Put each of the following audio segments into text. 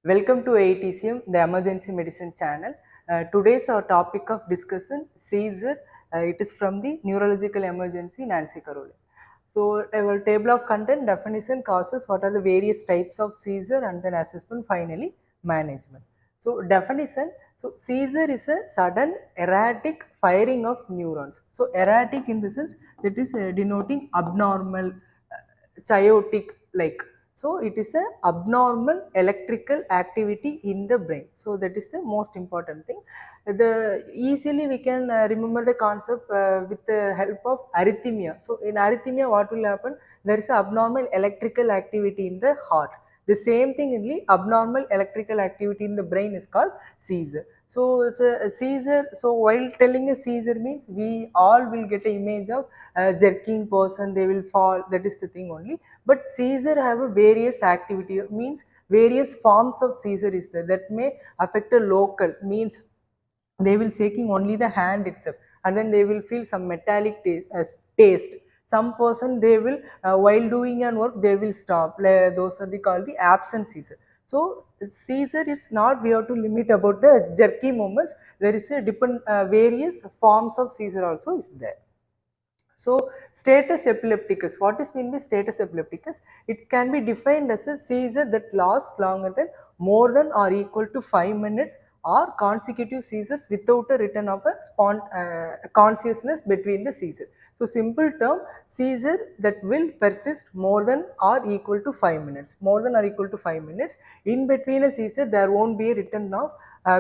Welcome to AETCM, the emergency medicine channel. Today's our topic of discussion, seizure. It is from the neurological emergency Nancy Carolina. So our table of content, definition, causes, what are the various types of seizure, and then assessment, finally management. So definition, so seizure is a sudden erratic firing of neurons. So erratic in the sense that is denoting abnormal, chaotic like. So it is a abnormal electrical activity in the brain. So that is the most important thing. The easily we can remember the concept with the help of arrhythmia. So in arrhythmia, what will happen? There is a abnormal electrical activity in the heart. The same thing in the abnormal electrical activity in the brain is called seizure. So it's a seizure. So while telling a seizure means we all will get an image of a jerking person, they will fall. That is the thing only. But seizure have a various activity, means various forms of seizure is there that may affect a local, means they will shaking only the hand itself, and then they will feel some metallic taste. Some person they will while doing an work they will stop. Those are the called the absent seizure. So seizure is not we have to limit about the jerky movements. There is a different various forms of seizure also is there. So status epilepticus, what is mean by status epilepticus? It can be defined as a seizure that lasts longer than more than or equal to 5 minutes, or consecutive seizures without a return of a consciousness between the seizure. So simple term, seizure that will persist more than or equal to 5 minutes. More than or equal to 5 minutes. In between a seizure there won't be a return of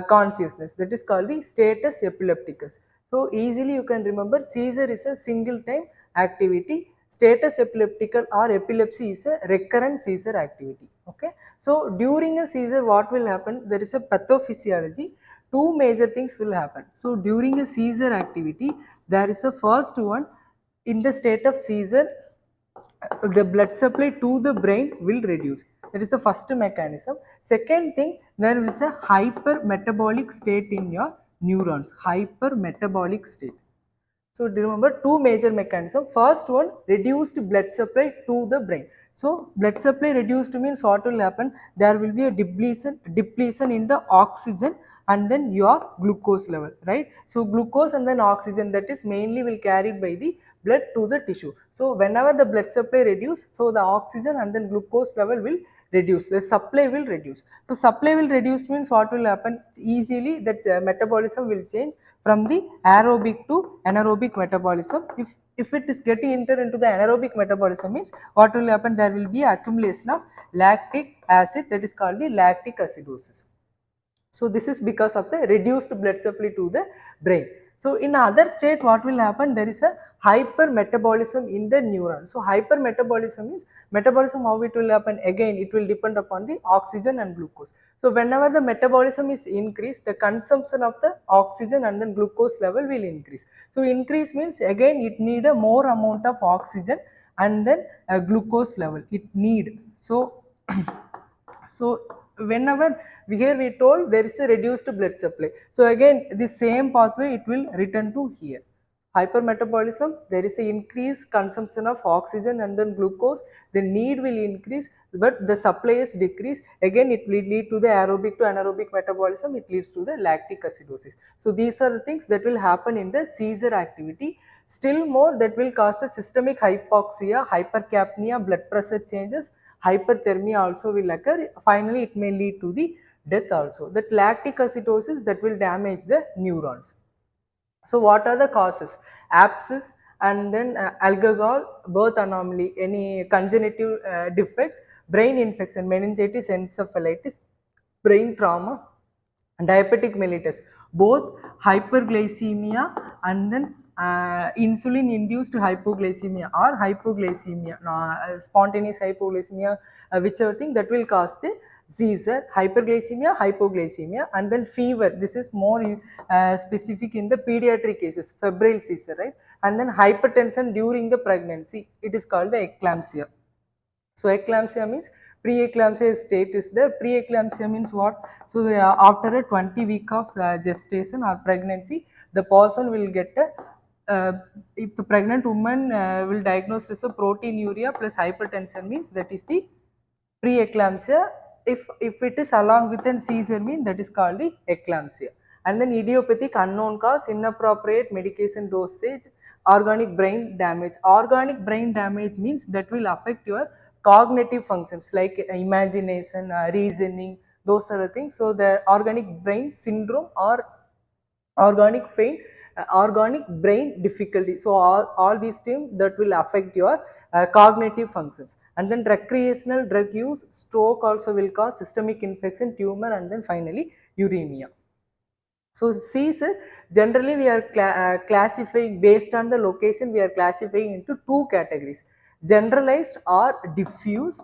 consciousness. That is called the status epilepticus. So easily you can remember seizure is a single time activity, status epileptical or epilepsy is a recurrent seizure activity. Okay. So during a seizure what will happen? There is a pathophysiology. Two major things will happen. So during a seizure activity there is a first one, in the state of seizure the blood supply to the brain will reduce. That is the first mechanism. Second thing, there is a hypermetabolic state in your neurons. Hypermetabolic state. So remember two major mechanisms. First one, reduced blood supply to the brain. So blood supply reduced means what will happen? There will be a depletion in the oxygen and then your glucose level, right? So glucose and then oxygen, that is mainly will carried by the blood to the tissue. So whenever the blood supply reduce, so the oxygen and then glucose level will reduce, the supply will reduce. So supply will reduce means what will happen? Easily that metabolism will change from the aerobic to anaerobic metabolism. If it is getting entered into the anaerobic metabolism means what will happen? There will be accumulation of lactic acid, that is called the lactic acidosis. So this is because of the reduced blood supply to the brain. So in other state what will happen? There is a hypermetabolism in the neuron. So hypermetabolism means metabolism, how it will happen? Again it will depend upon the oxygen and glucose. So whenever the metabolism is increased, the consumption of the oxygen and then glucose level will increase. So increase means again it need a more amount of oxygen and then a glucose level it need. So so whenever here we told there is a reduced blood supply, so again the same pathway it will return to here. Hypermetabolism, there is a increased consumption of oxygen and then glucose, the need will increase but the supply is decreased, again it will lead to the aerobic to anaerobic metabolism, it leads to the lactic acidosis. So these are the things that will happen in the seizure activity. Still more, that will cause the systemic hypoxia, hypercapnia, blood pressure changes, hyperthermia also will occur. Finally it may lead to the death also. That lactic acidosis, that will damage the neurons. So what are the causes? Abscess and then alcohol, birth anomaly, any congenital defects, brain infection, meningitis, encephalitis, brain trauma, diabetic mellitus, both hyperglycemia and then insulin induced hypoglycemia or hypoglycemia, spontaneous hypoglycemia, whichever thing, that will cause the seizure, hyperglycemia, hypoglycemia, and then fever. This is more specific in the pediatric cases, febrile seizure, right? And then hypertension during the pregnancy, it is called the eclampsia. So eclampsia means preeclampsia state is there. Preeclampsia means what? So after a 20 week of gestation or pregnancy, the person will get a if the pregnant woman will diagnose as a proteinuria plus hypertension, means that is the preeclampsia if it is along with an seizure mean, that is called the eclampsia. And then idiopathic unknown cause, inappropriate medication dosage, organic brain damage. Organic brain damage means that will affect your cognitive functions like imagination, reasoning, those are the things. So the organic brain syndrome or organic brain organic brain difficulty. So all these things that will affect your cognitive functions. And then recreational drug use, stroke also will cause systemic infection, tumor, and then finally uremia. So seizure, generally we are classifying based on the location, we are classifying into two categories: generalized or diffuse.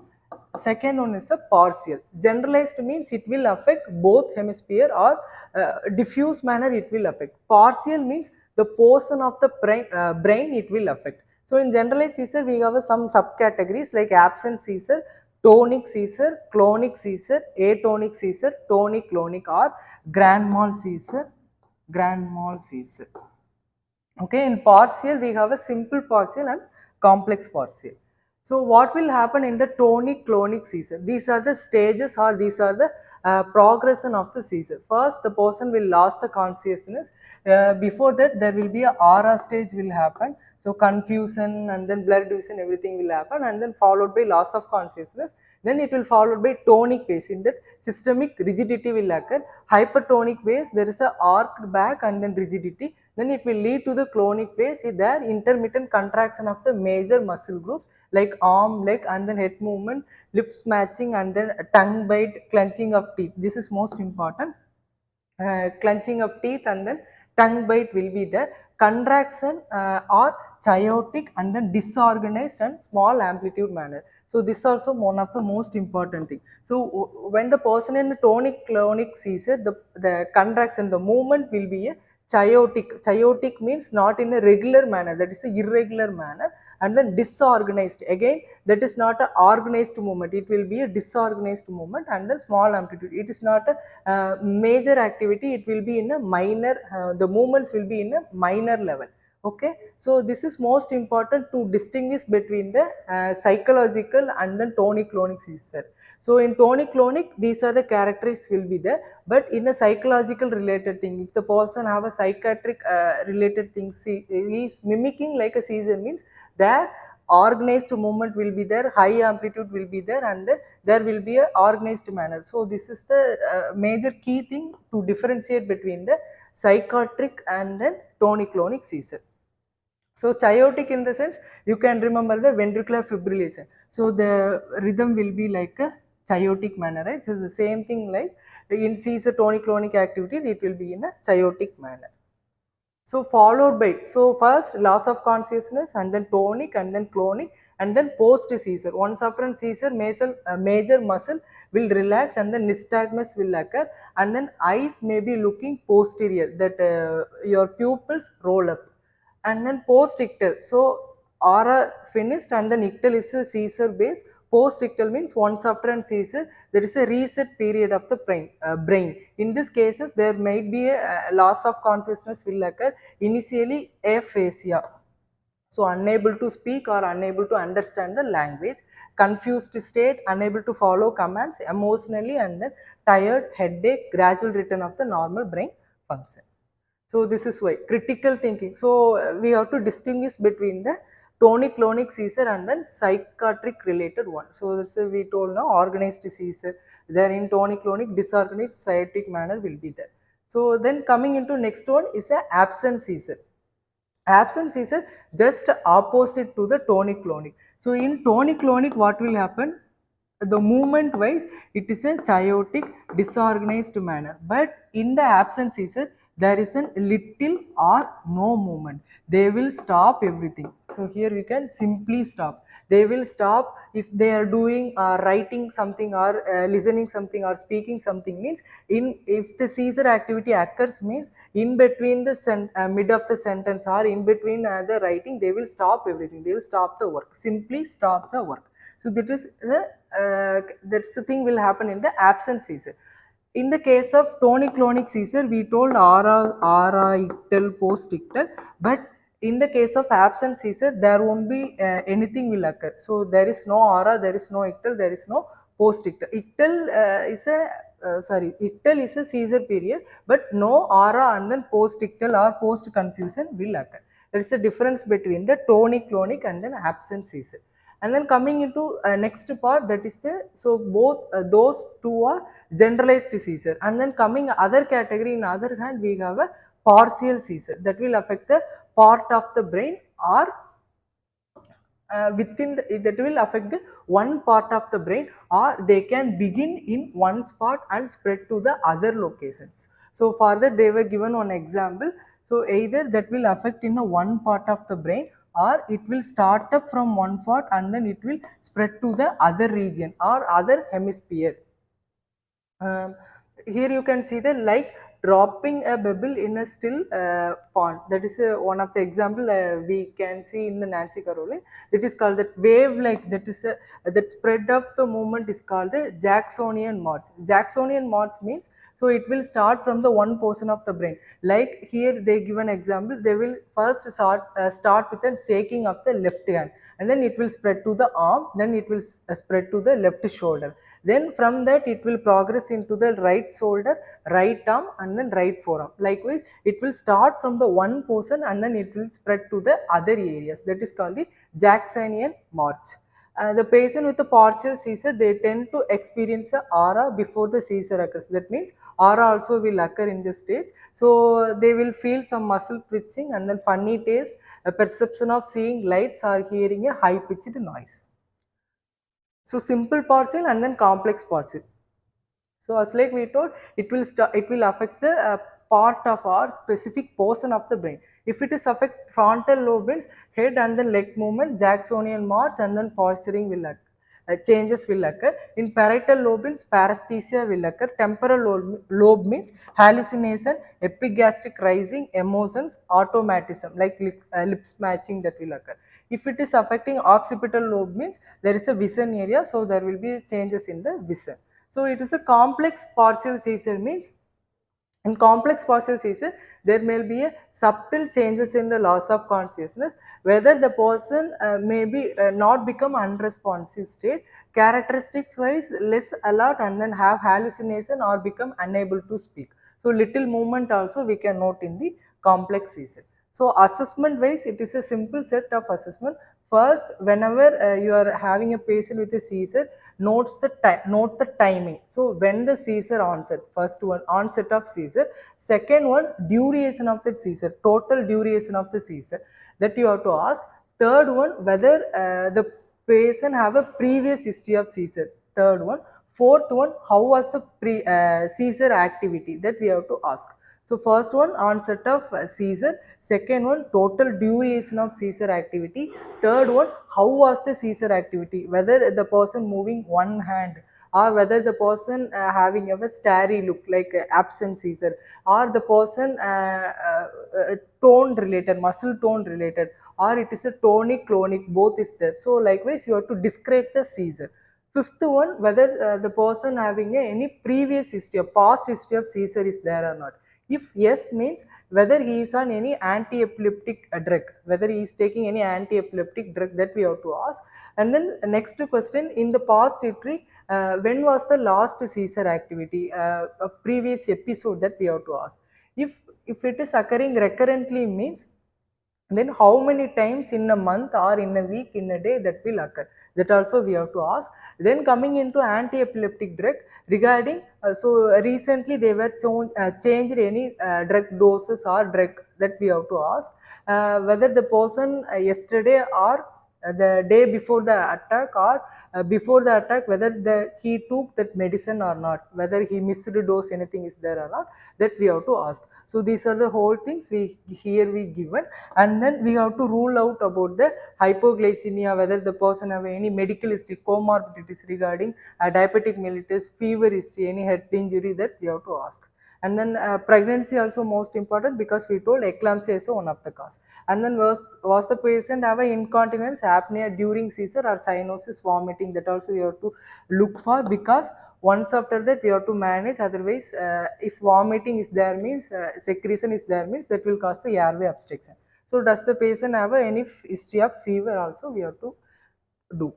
Second one is a partial. Generalized means it will affect both hemisphere, or diffuse manner it will affect. Partial means the portion of the brain it will affect. So in generalized seizure we have some subcategories like absent seizure, tonic seizure, clonic seizure, atonic seizure, tonic clonic, or grand mal seizure, grand mal seizure. Okay, in partial we have a simple partial and complex partial. So what will happen in the tonic clonic seizure? These are the stages, or these are the progression of the seizure. First the person will lose the consciousness. Before that there will be a aura stage will happen. So confusion and then blurred vision, everything will happen, and then followed by loss of consciousness. Then it will followed by tonic phase. In that systemic rigidity will occur. Hypertonic phase, there is a arched back and then rigidity. Then it will lead to the clonic phase. There intermittent contraction of the major muscle groups like arm, leg, and then head movement, lips matching, and then tongue bite, clenching of teeth. This is most important. Clenching of teeth and then tongue bite will be there. Contraction or chaotic and then disorganized and small amplitude manner. So this is also one of the most important thing. So when the person in tonic clonic seizure, the contraction, the movement will be a chaotic. Chaotic means not in a regular manner, that is a irregular manner. And then disorganized, again that is not a organized movement, it will be a disorganized movement. And then small amplitude, it is not a major activity, it will be in a minor, the movements will be in a minor level. Okay, so this is most important to distinguish between the psychological and then tonic clonic seizure. So in tonic clonic these are the characteristics will be there, but in a psychological related thing, if the person have a psychiatric related thing, see, he is mimicking like a seizure means there organized movement will be there, high amplitude will be there, and then there will be a organized manner. So this is the major key thing to differentiate between the psychotic and then tonic clonic seizure. So chaotic in the sense, you can remember the ventricular fibrillation. So the rhythm will be like a chaotic manner, right? So the same thing like in seizure tonic clonic activity, it will be in a chaotic manner. So followed by, so first loss of consciousness and then tonic and then clonic and then post seizure. Once after seizure, major muscle will relax and then nystagmus will occur, and then eyes may be looking posterior, that your pupils roll up, and then post ictal. So aura finished and then ictal is a seizure base. Post ictal means once after an seizure there is a reset period of the brain. In these cases there might be a loss of consciousness will occur. Initially aphasia, so unable to speak or unable to understand the language, confused state, unable to follow commands, emotionally, and then tired, headache, gradual return of the normal brain function. So this is why critical thinking. So we have to distinguish between the tonic clonic seizure and then psychiatric related one. So this is we told now organized seizure. There in tonic clonic, disorganized psychotic manner will be there. So then coming into next one is a absent seizure. Absence is a just opposite to the tonic clonic. So in tonic clonic what will happen? The movement wise it is a chaotic disorganized manner, but in the absence seizure there is a little or no movement. They will stop everything. So here we can simply stop. They will stop if they are doing writing something or listening something or speaking something means, in if the seizure activity occurs means in between the mid of the sentence or in between the writing, they will stop everything, they will stop the work, simply stop the work. So that is the that's the thing will happen in the absent seizure. In the case of tonic clonic seizure, we told aura ictal, post ictal, but in the case of absent seizure, there won't be anything will occur. So there is no aura, there is no ictal, there is no post-ictal. Ictal is a seizure period, but no aura and then post-ictal or post-confusion will occur. There is a difference between the tonic-clonic and then absent seizure. And then coming into next part, that is the, so both those two are generalized seizure. And then coming other category, in other hand we have a partial seizure that will affect the part of the brain, or within that will affect the one part of the brain, or they can begin in one spot and spread to the other locations. So further they were given one example. So either that will affect in a one part of the brain, or it will start up from one part and then it will spread to the other region or other hemisphere. um, Here you can see the like dropping a bubble in a still pond. That is one of the example we can see in the Nancy Caroline. That is called that wave like, that is that spread of the movement is called the Jacksonian march. Jacksonian march means, so it will start from the one portion of the brain. Like here they give an example. They will first start with a shaking of the left hand, and then it will spread to the arm, then it will spread to the left shoulder. Then from that it will progress into the right shoulder, right arm, and then right forearm. Likewise, it will start from the one portion and then it will spread to the other areas. That is called the Jacksonian march. The patient with a partial seizure, they tend to experience a aura before the seizure occurs. That means aura also will occur in this stage. So they will feel some muscle twitching and then funny taste, a perception of seeing lights or hearing a high pitched noise. So simple partial and then complex partial. So as like we told, it will affect the part of our specific portion of the brain. If it is affect frontal lobe means head and then leg movement, Jacksonian march, and then posturing will occur. Changes will occur. In parietal lobe means paresthesia will occur. Temporal lobe means hallucination, epigastric rising, emotions, automatism like lips matching that will occur. If it is affecting occipital lobe means there is a vision area, so there will be changes in the vision. So it is a complex partial seizure means, in complex partial seizure, there may be a subtle changes in the loss of consciousness, whether the person may be not become unresponsive state, characteristics wise less alert and then have hallucination or become unable to speak. So little movement also we can note in the complex seizure. So assessment wise, it is a simple set of assessment. First, whenever you are having a patient with a seizure, note the timing. So when the seizure onset, first one onset of seizure, second one duration of the seizure, total duration of the seizure that you have to ask. Third one, whether the patient have a previous history of seizure. Third one. Fourth one, how was the seizure activity that we have to ask. So first one, onset of seizure. Second one, total duration of seizure activity. Third one, how was the seizure activity? Whether the person moving one hand, or whether the person having a starry look like absent seizure, or the person tone related, muscle tone related, or it is a tonic clonic, both is there. So likewise you have to describe the seizure. Fifth one, whether the person having any previous history, a past history of seizure is there or not. If yes means whether he is on any anti-epileptic drug, whether he is taking any anti-epileptic drug, that we have to ask. And then next question, in the past history, when was the last seizure activity, a previous episode, that we have to ask. If it is occurring recurrently means, then how many times in a month or in a week, in a day, that will occur, that also we have to ask. Then coming into anti-epileptic drug, regarding so recently they were changed any drug doses or drug, that we have to ask. Whether the person yesterday or the day before the attack, or before the attack, whether he took that medicine or not, whether he missed a dose, anything is there or not, that we have to ask. So these are the whole things we given. And then we have to rule out about the hypoglycemia, whether the person have any medical history, comorbidities regarding diabetic mellitus, fever history, any head injury, that we have to ask. And then pregnancy also most important, because we told eclampsia is one of the cause. And then was the patient have a incontinence, apnea during seizure, or cyanosis, vomiting, that also we have to look for, because once after that we have to manage. Otherwise if vomiting is there means, secretion is there means, that will cause the airway obstruction. So does the patient have any history of fever also, we have to do.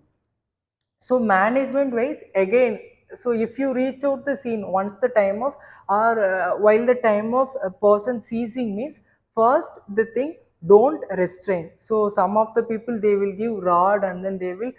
So management wise, again, so if you reach out the scene once the time of, or while the time of a person seizing means, first the thing, don't restrain. So some of the people, they will give rod, and then they will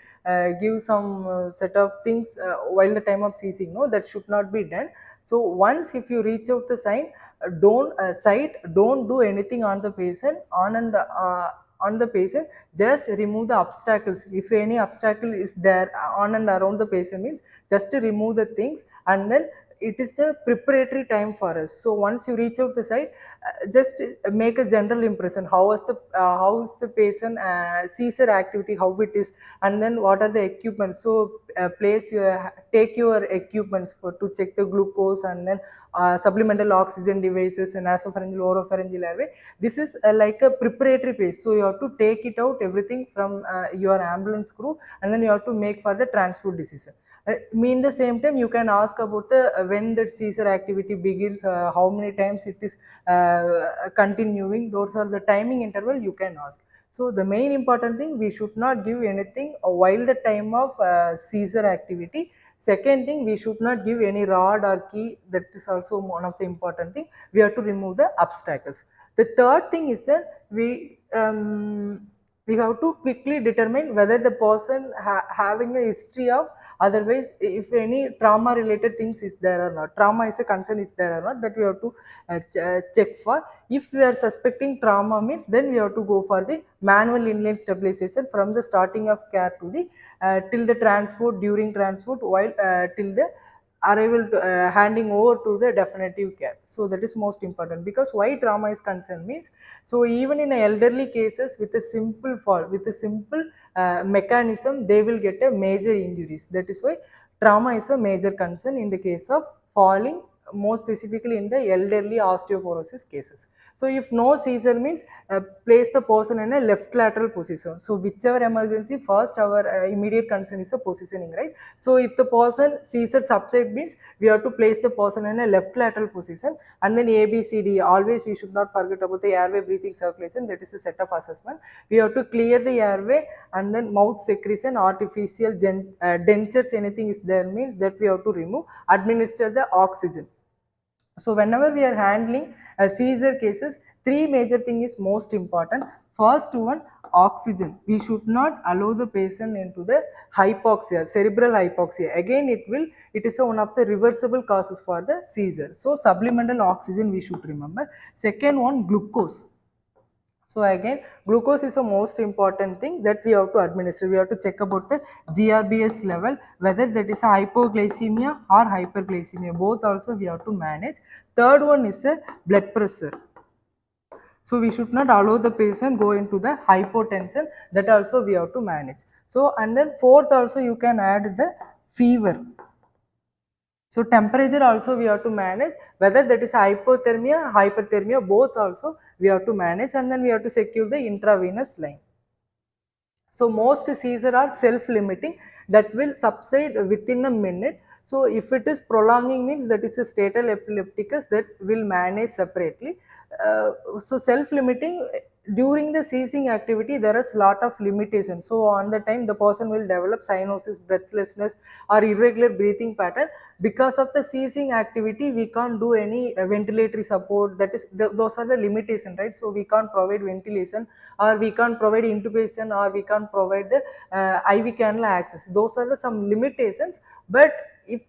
give some set of things while the time of seizing. No, that should not be done. So once if you reach out the sign, don't sight, don't do anything on the patient, on the patient, just remove the obstacles. If any obstacle is there on and around the patient means, just to remove the things, and then it is the preparatory time for us. So once you reach out the site, just make a general impression, how is the patient seizure activity, how it is, and then what are the equipments. So take your equipments for to check the glucose, and then supplemental oxygen devices, and nasopharyngeal, oropharyngeal airway. This is like a preparatory phase. So you have to take it out everything from your ambulance crew, and then you have to make for the transport decision. Mean the same time, you can ask about the when the seizure activity begins, how many times it is continuing. Those are the timing interval you can ask. So the main important thing, we should not give anything while the time of seizure activity. Second thing, we should not give any rod or key. That is also one of the important thing. We have to remove the obstacles. The third thing is that we have to quickly determine whether the person having a history of, otherwise if any trauma related things is there or not, trauma is a concern is there or not, that we have to check for. If we are suspecting trauma means, then we have to go for the manual inline stabilization from the starting of care to the till the transport, during transport, while till the arrival to, handing over to the definitive care. So that is most important, because why trauma is concerned means, so even in elderly cases, with a simple fall, with a simple mechanism, they will get a major injuries. That is why trauma is a major concern in the case of falling, more specifically in the elderly osteoporosis cases. So if no seizure means, place the person in a left lateral position. So whichever emergency, first our immediate concern is a positioning, right? So if the person seizure subside means, we have to place the person in a left lateral position, and then ABCD. Always we should not forget about the airway, breathing, circulation. That is a set of assessment. We have to clear the airway, and then mouth secretion, artificial dentures, anything is there means, that we have to remove. Administer the oxygen. So whenever we are handling seizure cases, three major thing is most important. First one, oxygen. We should not allow the patient into the hypoxia, cerebral hypoxia. Again, it is one of the reversible causes for the seizure. So supplemental oxygen we should remember. Second one, glucose. So again, glucose is the most important thing that we have to administer. We have to check about the GRBS level, whether that is a hypoglycemia or hyperglycemia. Both also we have to manage. Third one is a blood pressure. So we should not allow the patient go into the hypotension. That also we have to manage. So and then fourth also you can add the fever. So temperature also we have to manage, whether that is hyperthermia, both also we have to manage, and then we have to secure the intravenous line. So most seizure are self-limiting, that will subside within a minute. So if it is prolonging means, that is a statal epilepticus, that will manage separately. So self-limiting, during the seizing activity there is lot of limitations. So on the time the person will develop cyanosis, breathlessness, or irregular breathing pattern. Because of the seizing activity, we can't do any ventilatory support. That is those are the limitations, right? So we can't provide ventilation, or we can't provide intubation, or we can't provide the IV cannula access. Those are the some limitations. But if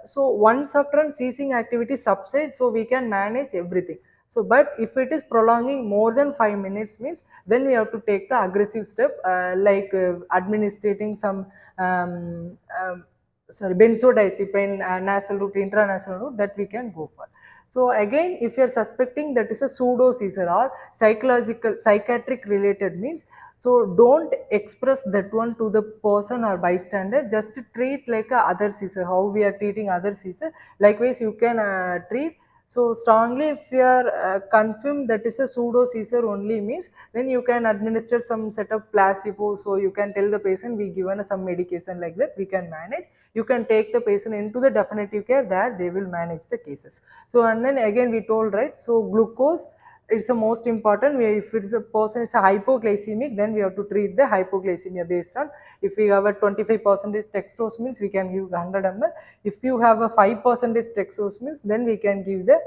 so once after seizing activity subsides, so we can manage everything. So but if it is prolonging more than 5 minutes means, then we have to take the aggressive step, like administrating some benzodiazepine, nasal route, intranasal route, that we can go for. So again, if you are suspecting that is a pseudo seizure or psychiatric related means, so don't express that one to the person or bystander. Just treat like a other seizure, how we are treating other seizure. Likewise, you can treat. So strongly, if you are confirmed that is a pseudo seizure only means, then you can administer some set of placebo. So you can tell the patient, we given some medication, like that we can manage. You can take the patient into the definitive care, there they will manage the cases. So and then again we told, right, so glucose, It's the most important. If it's a person is a hypoglycemic, then we have to treat the hypoglycemia based on, if we have a 25% dextrose means we can give 100 ml. If you have a 5% dextrose means then we can give the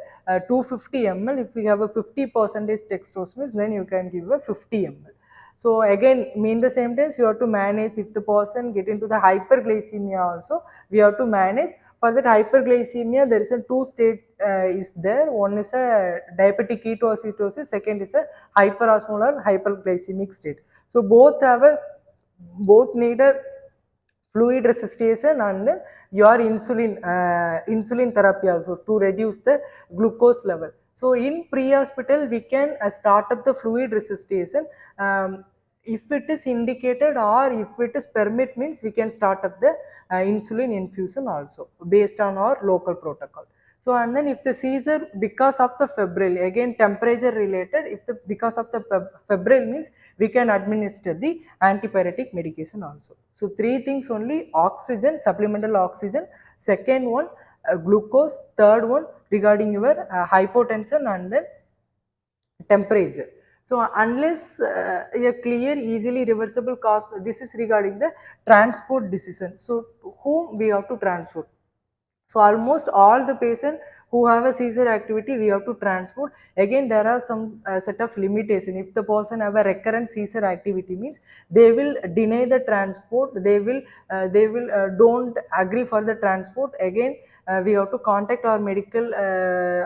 250 ml. If we have a 50% dextrose means then you can give a 50 ml. So again, mean the same times you have to manage. If the person get into the hyperglycemia also, we have to manage. For that hyperglycemia, there is a two state is there. One is a diabetic ketoacidosis, second is a hyperosmolar hyperglycemic state. So both need a fluid resuscitation and your insulin therapy also to reduce the glucose level. So in pre-hospital we can start up the fluid resuscitation. If it is indicated or if it is permit means we can start up the insulin infusion also based on our local protocol. So and then if the seizure because of the febrile, again temperature related, if the because of the febrile means we can administer the antipyretic medication also. So three things only: oxygen, supplemental oxygen, second one glucose, third one regarding your hypotension, and then temperature. So unless a clear, easily reversible cause, this is regarding the transport decision. So whom we have to transport? So almost all the patients who have a seizure activity we have to transport. Again, there are some set of limitation. If the person have a recurrent seizure activity means they will deny the transport. They will don't agree for the transport. Again, we have to contact our medical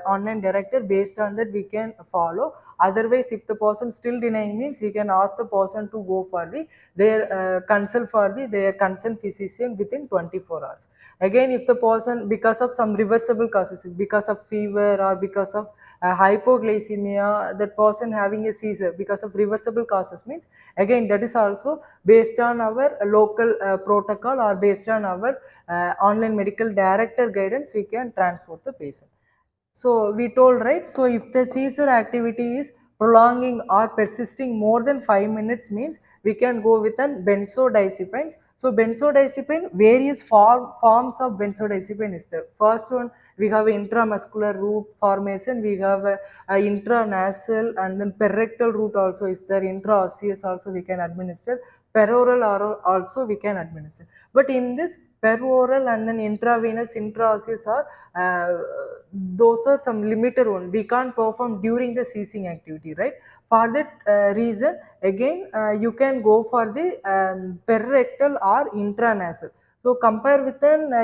online director. Based on that we can follow. Otherwise, if the person still denying means we can ask the person to go for their consult for their concerned physician within 24 hours. Again, if the person because of some reversible causes, because of fever or because of hypoglycemia, that person having a seizure because of reversible causes means, again that is also based on our local protocol or based on our online medical director guidance, we can transport the patient. So we told, right? So if the seizure activity is prolonging or persisting more than 5 minutes means we can go with an benzodiazepines. So benzodiazepine, various forms of benzodiazepine is there. First one, we have intramuscular route formation, we have a intranasal, and then perrectal route also is there, intraosseous also we can administer, peroral also we can administer. But in this peroral and then intravenous, intraosseous are those are some limited one. We can't perform during the seizing activity, right? For that reason, again you can go for the perirectal or intranasal. So compare with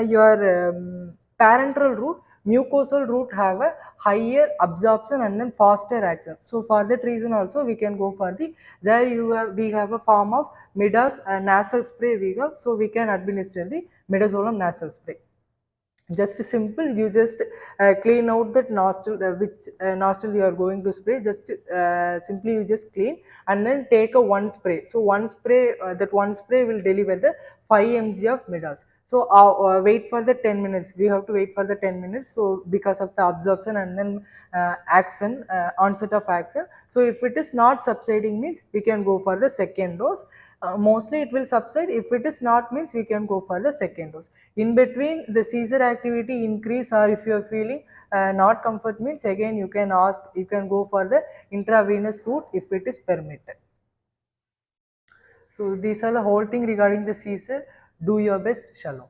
your parenteral route, mucosal route have a higher absorption and then faster action. So for that reason also we can go for there we have a form of midas nasal spray we have. So we can administer the midazolam nasal spray. Just simple, you just clean out that nostril, which nostril you are going to spray. Just simply you just clean and then take a one spray. So one spray, that one spray will deliver the 5 mg of midas. So wait for the 10 minutes. We have to wait for the 10 minutes. So because of the absorption and then action, onset of action. So if it is not subsiding means we can go for the second dose. Mostly it will subside. If it is not means we can go for the second dose. In between the seizure activity increase or if you are feeling not comfort means, again you can go for the intravenous route if it is permitted. So these are the whole thing regarding the seizure. Do your best. Shalom.